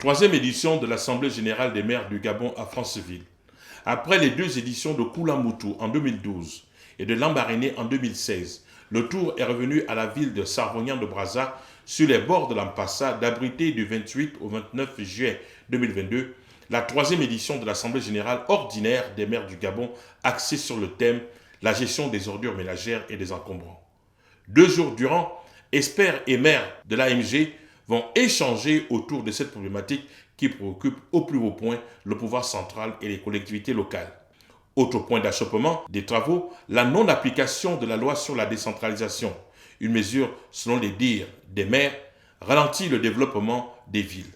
Troisième édition de l'Assemblée générale des maires du Gabon à Franceville. Après les deux éditions de Koulamoutou en 2012 et de Lambaréné en 2016, le tour est revenu à la ville de Sarvognan de Brazza, sur les bords de l'Ampassa, d'abriter du 28 au 29 juillet 2022 la troisième édition de l'Assemblée générale ordinaire des maires du Gabon, axée sur le thème « La gestion des ordures ménagères et des encombrants ». 2 jours durant, experts et maires de l'AMG vont échanger autour de cette problématique qui préoccupe au plus haut point le pouvoir central et les collectivités locales. Autre point d'achoppement des travaux, la non-application de la loi sur la décentralisation, une mesure, selon les dires des maires, ralentit le développement des villes.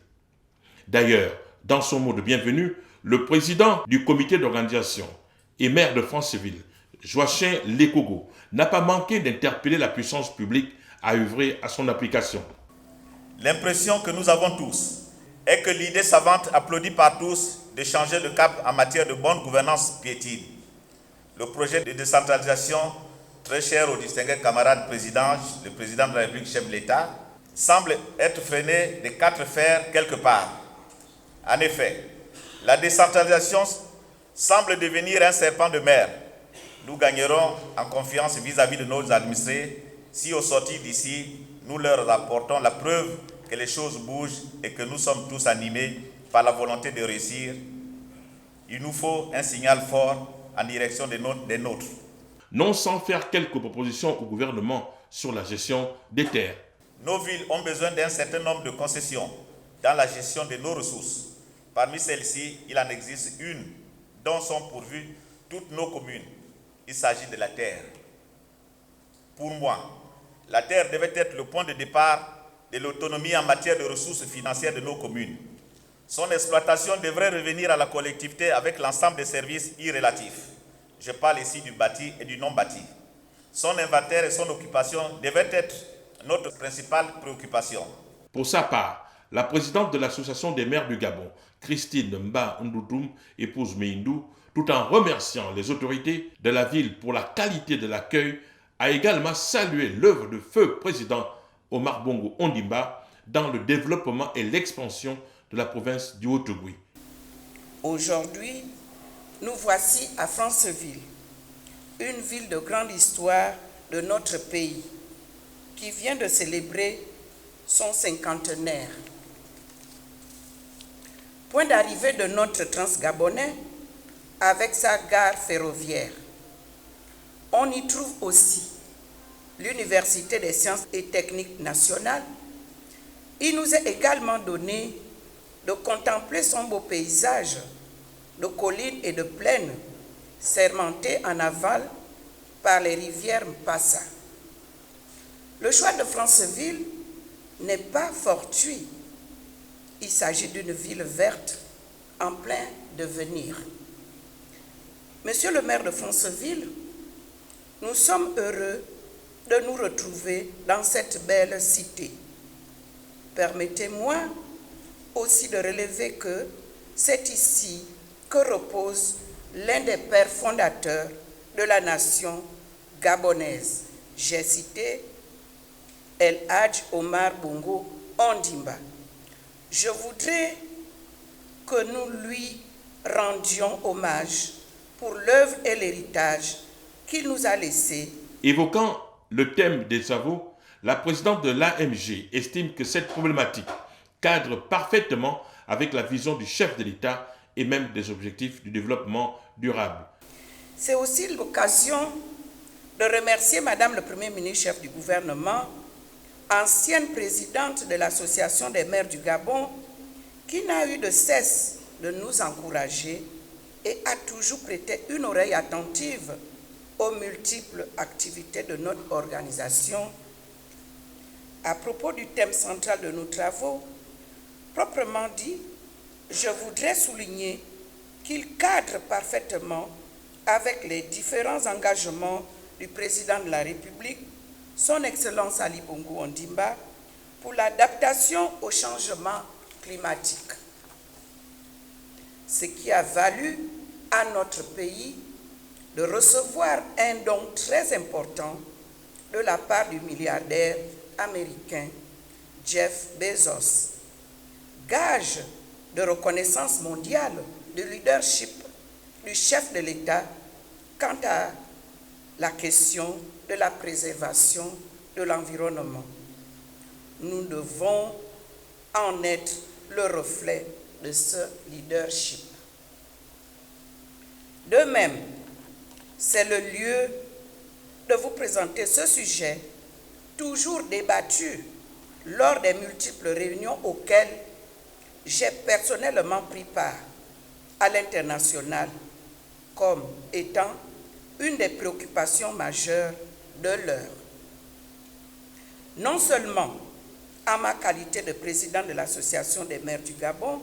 D'ailleurs, dans son mot de bienvenue, le président du comité d'organisation et maire de Franceville, Joachim Lekogo, n'a pas manqué d'interpeller la puissance publique à œuvrer à son application. L'impression que nous avons tous est que l'idée savante applaudie par tous de changer de cap en matière de bonne gouvernance piétine. Le projet de décentralisation, très cher au distingué camarade président, le président de la République, chef de l'État, semble être freiné de 4 fers quelque part. En effet, la décentralisation semble devenir un serpent de mer. Nous gagnerons en confiance vis-à-vis de nos administrés si au sortir d'ici, nous leur apportons la preuve que les choses bougent et que nous sommes tous animés par la volonté de réussir. Il nous faut un signal fort en direction des nôtres. Non sans faire quelques propositions au gouvernement sur la gestion des terres. Nos villes ont besoin d'un certain nombre de concessions dans la gestion de nos ressources. Parmi celles-ci, il en existe une dont sont pourvues toutes nos communes. Il s'agit de la terre. Pour moi, la terre devait être le point de départ de l'autonomie en matière de ressources financières de nos communes. Son exploitation devrait revenir à la collectivité avec l'ensemble des services irrélatifs. Je parle ici du bâti et du non-bâti. Son inventaire et son occupation devaient être notre principale préoccupation. Pour sa part, la présidente de l'Association des maires du Gabon, Christine Mba Ndoudoum, épouse Meindou, tout en remerciant les autorités de la ville pour la qualité de l'accueil, a également salué l'œuvre de feu président Omar Bongo Ondimba dans le développement et l'expansion de la province du Haut-Ogooué. Aujourd'hui, nous voici à Franceville, une ville de grande histoire de notre pays, qui vient de célébrer son cinquantenaire. Point d'arrivée de notre transgabonais avec sa gare ferroviaire. On y trouve aussi l'Université des sciences et techniques nationales. Il nous est également donné de contempler son beau paysage de collines et de plaines sermentées en aval par les rivières Mpassa. Le choix de Franceville n'est pas fortuit. Il s'agit d'une ville verte en plein devenir. Monsieur le maire de Franceville, nous sommes heureux de nous retrouver dans cette belle cité. Permettez-moi aussi de relever que c'est ici que repose l'un des pères fondateurs de la nation gabonaise. J'ai cité El Hadj Omar Bongo Ondimba. Je voudrais que nous lui rendions hommage pour l'œuvre et l'héritage qu'il nous a laissé. Évoquant le thème des travaux, la présidente de l'AMG estime que cette problématique cadre parfaitement avec la vision du chef de l'État et même des objectifs du développement durable. C'est aussi l'occasion de remercier Madame le Premier ministre, chef du gouvernement, ancienne présidente de l'Association des maires du Gabon, qui n'a eu de cesse de nous encourager et a toujours prêté une oreille attentive aux multiples activités de notre organisation. À propos du thème central de nos travaux, proprement dit, je voudrais souligner qu'il cadre parfaitement avec les différents engagements du président de la République, son Excellence Ali Bongo Ondimba, pour l'adaptation au changement climatique. Ce qui a valu à notre pays de recevoir un don très important de la part du milliardaire américain Jeff Bezos, gage de reconnaissance mondiale du leadership du chef de l'État quant à la question de la préservation de l'environnement. Nous devons en être le reflet de ce leadership. De même, c'est le lieu de vous présenter ce sujet toujours débattu lors des multiples réunions auxquelles j'ai personnellement pris part à l'international comme étant une des préoccupations majeures de l'heure. Non seulement en ma qualité de président de l'Association des maires du Gabon,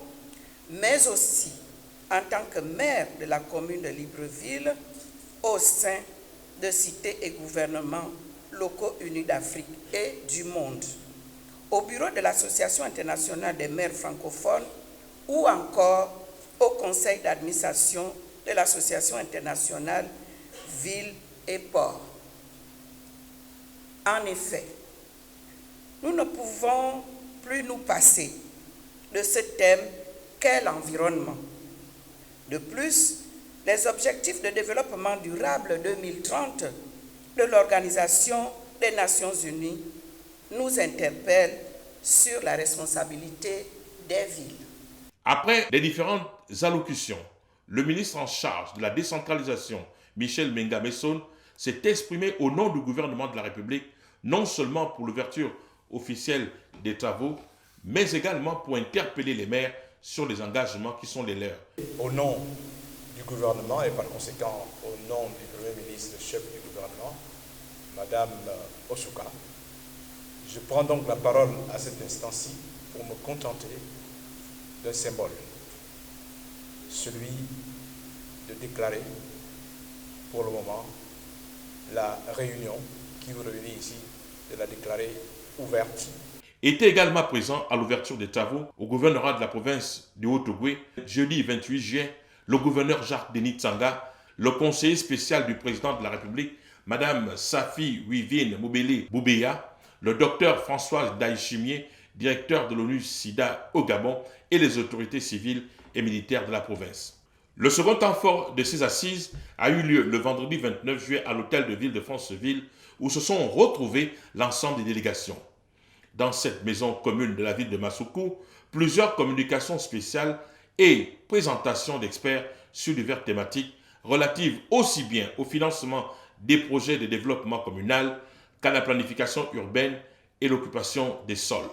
mais aussi en tant que maire de la commune de Libreville au sein de cités et gouvernements locaux unis d'Afrique et du monde, au bureau de l'Association internationale des maires francophones ou encore au conseil d'administration de l'Association internationale Villes et Ports. En effet, nous ne pouvons plus nous passer de ce thème qu'est l'environnement. De plus, les objectifs de développement durable 2030 de l'Organisation des Nations Unies nous interpellent sur la responsabilité des villes. Après les différentes allocutions, le ministre en charge de la décentralisation, Michel Menga Messon, s'est exprimé au nom du gouvernement de la République, non seulement pour l'ouverture officielle des travaux, mais également pour interpeller les maires sur les engagements qui sont les leurs. Au nom du gouvernement et par conséquent au nom du Premier ministre, chef du gouvernement, Madame Osuka, je prends donc la parole à cet instant-ci pour me contenter d'un symbole, celui de déclarer pour le moment la réunion qui vous réunit ici, de la déclarer ouverte. Était également présent à l'ouverture des travaux au gouvernorat de la province du Haut-Ogooué, jeudi 28 juin, le gouverneur Jacques-Denis Tsanga, le conseiller spécial du président de la République, Madame Safi Wivine Moubele Boubeya, le docteur François Daïchimier, directeur de l'ONU-SIDA au Gabon, et les autorités civiles et militaires de la province. Le second temps fort de ces assises a eu lieu le vendredi 29 juillet à l'hôtel de ville de Franceville, où se sont retrouvées l'ensemble des délégations. Dans cette maison commune de la ville de Massoukou, plusieurs communications spéciales et présentations d'experts sur diverses thématiques relatives aussi bien au financement des projets de développement communal qu'à la planification urbaine et l'occupation des sols.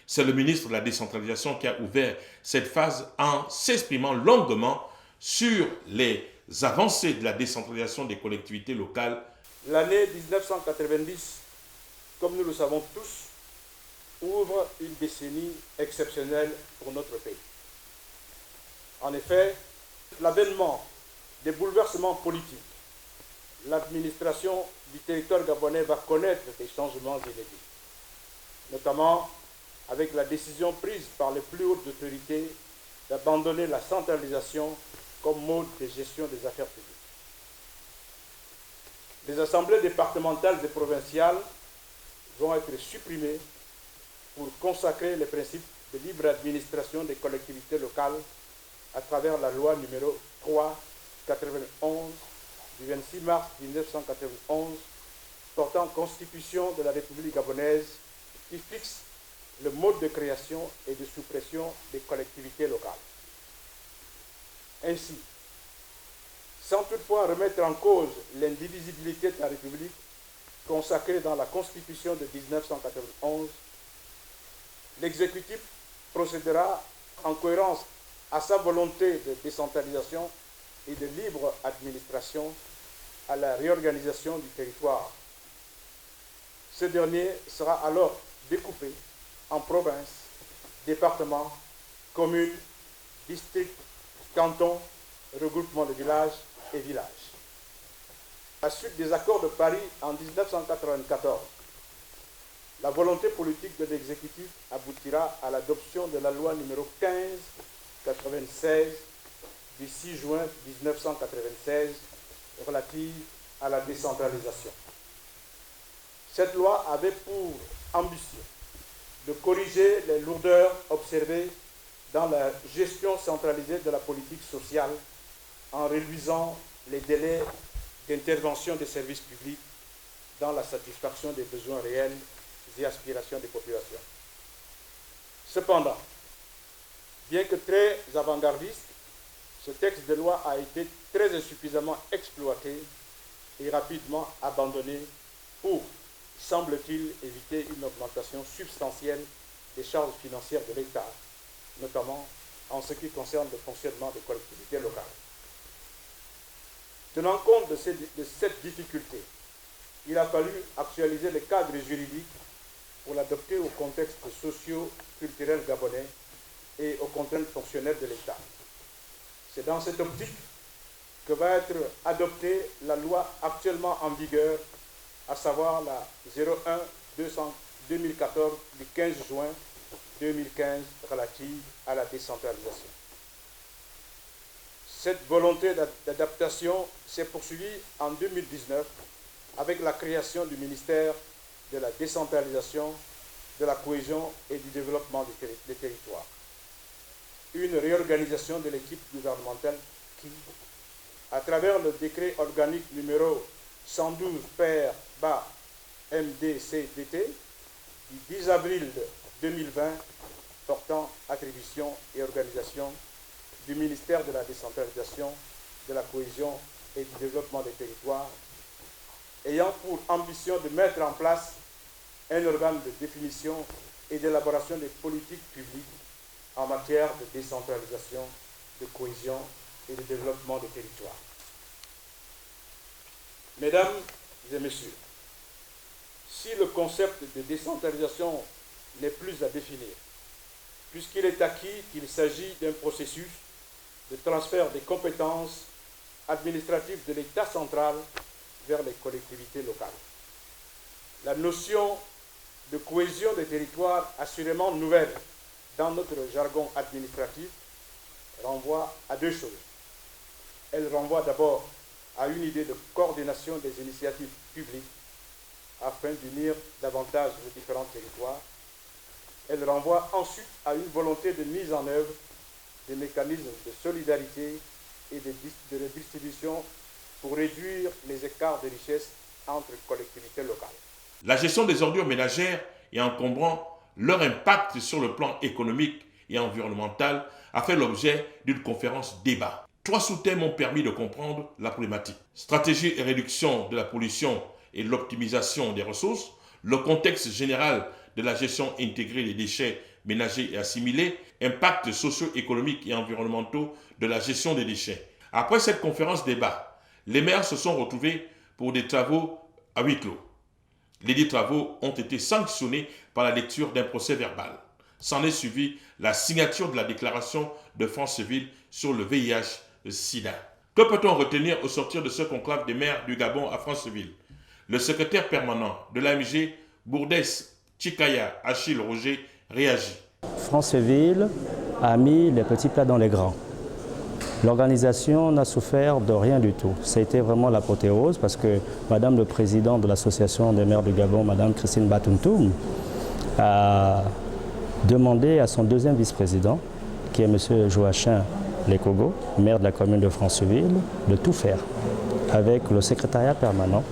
C'est le ministre de la décentralisation qui a ouvert cette phase en s'exprimant longuement sur les avancées de la décentralisation des collectivités locales. L'année 1990, comme nous le savons tous, ouvre une décennie exceptionnelle pour notre pays. En effet, l'avènement des bouleversements politiques, l'administration du territoire gabonais va connaître des changements inédits, notamment avec la décision prise par les plus hautes autorités d'abandonner la centralisation comme mode de gestion des affaires publiques. Les assemblées départementales et provinciales vont être supprimées pour consacrer les principes de libre administration des collectivités locales à travers la loi numéro 3/91 du 26 mars 1991 portant constitution de la République gabonaise qui fixe le mode de création et de suppression des collectivités locales. Ainsi, sans toutefois remettre en cause l'indivisibilité de la République consacrée dans la Constitution de 1991, l'exécutif procédera en cohérence à sa volonté de décentralisation et de libre administration à la réorganisation du territoire. Ce dernier sera alors découpé en provinces, départements, communes, districts, cantons, regroupements de villages et villages. À la suite des accords de Paris en 1994, la volonté politique de l'exécutif aboutira à l'adoption de la loi numéro 15/96 du 6 juin 1996 relative à la décentralisation. Cette loi avait pour ambition de corriger les lourdeurs observées dans la gestion centralisée de la politique sociale en réduisant les délais d'intervention des services publics dans la satisfaction des besoins réels et aspirations des populations. Cependant, bien que très avant-gardiste, ce texte de loi a été très insuffisamment exploité et rapidement abandonné pour, semble-t-il, éviter une augmentation substantielle des charges financières de l'État, notamment en ce qui concerne le fonctionnement des collectivités locales. Tenant compte de cette difficulté, il a fallu actualiser le cadre juridique pour l'adapter au contexte socio-culturel gabonais et aux contraintes fonctionnelles de l'État. C'est dans cette optique que va être adoptée la loi actuellement en vigueur, à savoir la 01-2014 du 15 juin 2015 relative à la décentralisation. Cette volonté d'adaptation s'est poursuivie en 2019 avec la création du ministère de la décentralisation, de la cohésion et du développement des territoires. Une réorganisation de l'équipe gouvernementale qui, à travers le décret organique numéro 112 MDCDT du 10 avril 2020 portant attribution et organisation du ministère de la décentralisation, de la cohésion et du développement des territoires, ayant pour ambition de mettre en place un organe de définition et d'élaboration des politiques publiques en matière de décentralisation, de cohésion et de développement des territoires. Mesdames et messieurs, si le concept de décentralisation n'est plus à définir, puisqu'il est acquis qu'il s'agit d'un processus de transfert des compétences administratives de l'État central vers les collectivités locales. La notion de cohésion des territoires, assurément nouvelle dans notre jargon administratif, renvoie à deux choses. Elle renvoie d'abord à une idée de coordination des initiatives publiques afin d'unir davantage les différents territoires. Elle renvoie ensuite à une volonté de mise en œuvre des mécanismes de solidarité et de redistribution pour réduire les écarts de richesse entre collectivités locales. La gestion des ordures ménagères et encombrant leur impact sur le plan économique et environnemental a fait l'objet d'une conférence débat. 3 sous-thèmes ont permis de comprendre la problématique. Stratégie et réduction de la pollution et l'optimisation des ressources, le contexte général de la gestion intégrée des déchets ménagers et assimilés, impacts socio-économiques et environnementaux de la gestion des déchets. Après cette conférence débat, les maires se sont retrouvés pour des travaux à huis clos. Les travaux ont été sanctionnés par la lecture d'un procès verbal. S'en est suivi la signature de la déclaration de Franceville sur le VIH-Sida. Que peut-on retenir au sortir de ce conclave des maires du Gabon à Franceville? Le secrétaire permanent de l'AMG, Bourdès Chikaya Achille Roger, réagit. Franceville a mis les petits plats dans les grands. L'organisation n'a souffert de rien du tout. Ça a été vraiment l'apothéose parce que Madame le Président de l'Association des maires du Gabon, Madame Christine Batountoum, a demandé à son deuxième vice-président, qui est Monsieur Joachim Lekogo, maire de la commune de Franceville, de tout faire avec le secrétariat permanent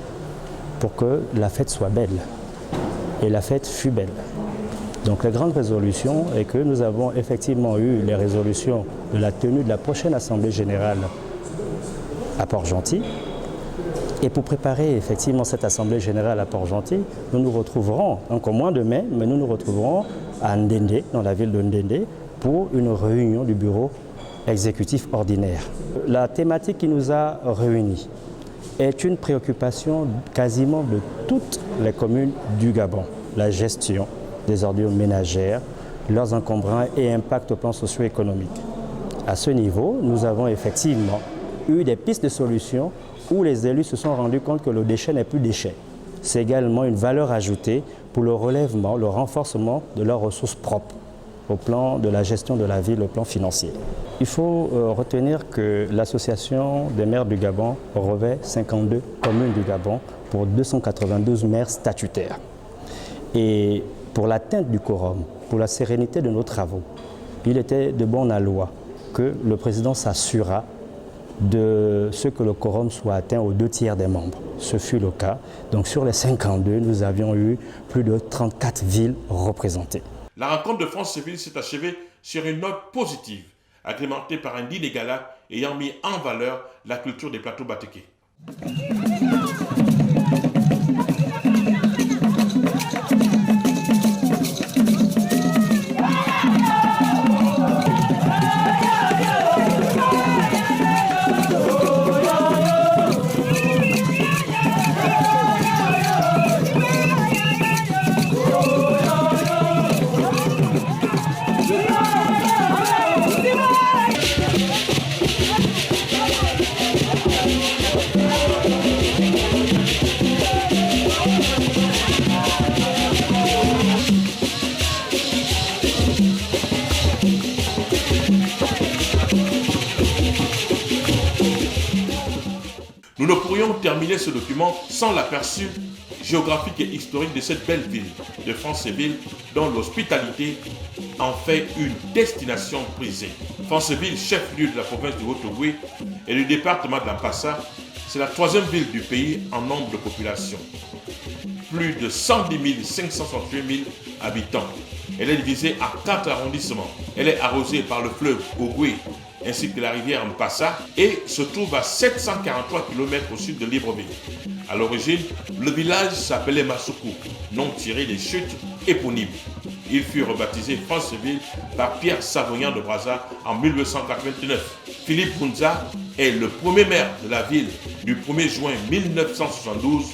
pour que la fête soit belle. Et la fête fut belle. Donc la grande résolution est que nous avons effectivement eu les résolutions de la tenue de la prochaine Assemblée générale à Port-Gentil. Et pour préparer effectivement cette Assemblée générale à Port-Gentil, nous nous retrouverons, donc au mois de mai, mais nous nous retrouverons à Ndendé, dans la ville de Ndendé, pour une réunion du bureau exécutif ordinaire. La thématique qui nous a réunis est une préoccupation quasiment de toutes les communes du Gabon, la gestion des ordures ménagères, leurs encombrants et impacts au plan socio-économique. À ce niveau, nous avons effectivement eu des pistes de solutions où les élus se sont rendus compte que le déchet n'est plus déchet. C'est également une valeur ajoutée pour le relèvement, le renforcement de leurs ressources propres au plan de la gestion de la ville, au plan financier. Il faut retenir que l'Association des maires du Gabon revêt 52 communes du Gabon pour 292 maires statutaires. Et pour l'atteinte du quorum, pour la sérénité de nos travaux, il était de bon aloi que le président s'assura de ce que le quorum soit atteint aux 2/3 des membres. Ce fut le cas. Donc sur les 52, nous avions eu plus de 34 villes représentées. La rencontre de Franceville s'est achevée sur une note positive, agrémentée par un dîner gala ayant mis en valeur la culture des plateaux batékés. Nous ne pourrions terminer ce document sans l'aperçu géographique et historique de cette belle ville de Franceville, dont l'hospitalité en fait une destination prisée. Franceville, chef-lieu de la province du Haut-Ogooué et du département de l'Ampassa, c'est la 3e ville du pays en nombre de population. Plus de 110 568 000 habitants. Elle est divisée en 4 arrondissements. Elle est arrosée par le fleuve Ogooué ainsi que la rivière Mpassa et se trouve à 743 km au sud de Libreville. À l'origine, le village s'appelait Massoukou, nom tiré des chutes éponymes. Il fut rebaptisé Franceville par Pierre Savoyant de Brazza en 1889. Philippe Bunza est le premier maire de la ville du 1er juin 1972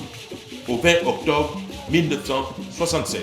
au 20 octobre 1976.